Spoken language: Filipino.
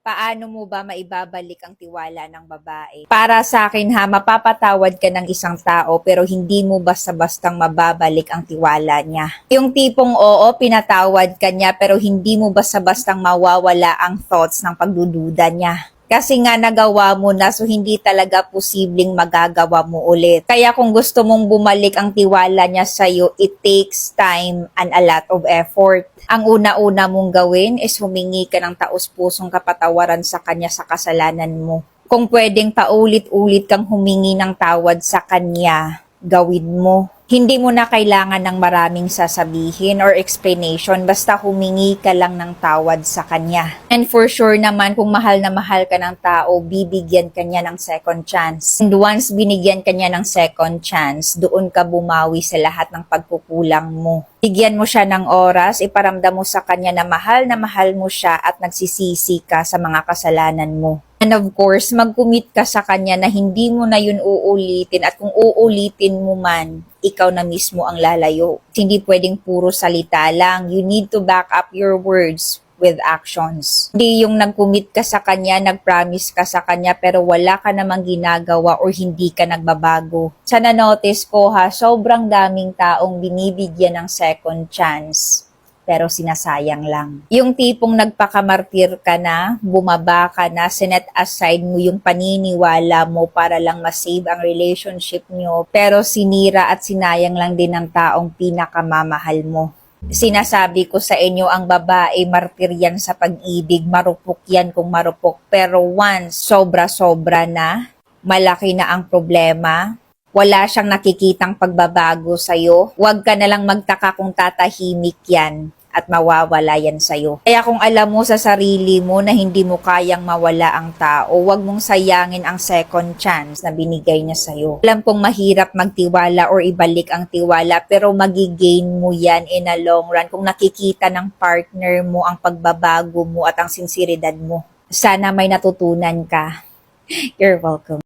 Paano mo ba maibabalik ang tiwala ng babae? Para sa akin ha, mapapatawad ka ng isang tao pero hindi mo basta-bastang mababalik ang tiwala niya. Yung tipong oo, pinatawad ka niya pero hindi mo basta-bastang mawawala ang thoughts ng pagdududa niya. Kasi nga nagawa mo na, so hindi talaga posibleng magagawa mo ulit. Kaya kung gusto mong bumalik ang tiwala niya sa'yo, it takes time and a lot of effort. Ang una-una mong gawin is humingi ka ng taos-pusong kapatawaran sa kanya sa kasalanan mo. Kung pwedeng paulit-ulit kang humingi ng tawad sa kanya, gawin mo. Hindi mo na kailangan ng maraming sasabihin or explanation, basta humingi ka lang ng tawad sa kanya. And for sure naman, kung mahal na mahal ka ng tao, bibigyan ka niya ng second chance. And once binigyan ka niya ng second chance, doon ka bumawi sa lahat ng pagkukulang mo. Bigyan mo siya ng oras, iparamdam mo sa kanya na mahal mo siya at nagsisisi ka sa mga kasalanan mo. And of course, mag-commit ka sa kanya na hindi mo na yun uulitin at kung uulitin mo man, ikaw na mismo ang lalayo. Hindi pwedeng puro salita lang. You need to back up your words with actions. Hindi yung nag-commit ka sa kanya, nag-promise ka sa kanya pero wala ka namang ginagawa or hindi ka nagbabago. Sa na-notice ko ha, sobrang daming taong binibigyan ng second chance pero sinasayang lang. Yung tipong nagpakamartir ka na, bumaba ka na, sinet aside mo yung paniniwala mo para lang masave ang relationship nyo, pero sinira at sinayang lang din ng taong pinakamamahal mo. Sinasabi ko sa inyo, ang babae, martir yan sa pag-ibig, marupok yan kung marupok, pero once sobra-sobra na, malaki na ang problema, wala siyang nakikitang pagbabago sa'yo, huwag ka nalang magtaka kung tatahimik yan at mawawala yan sa'yo. Kaya kung alam mo sa sarili mo na hindi mo kayang mawala ang tao, huwag mong sayangin ang second chance na binigay niya sa'yo. Alam kong mahirap magtiwala or ibalik ang tiwala, pero magigain mo yan in a long run kung nakikita ng partner mo ang pagbabago mo at ang sinseridad mo. Sana may natutunan ka. You're welcome.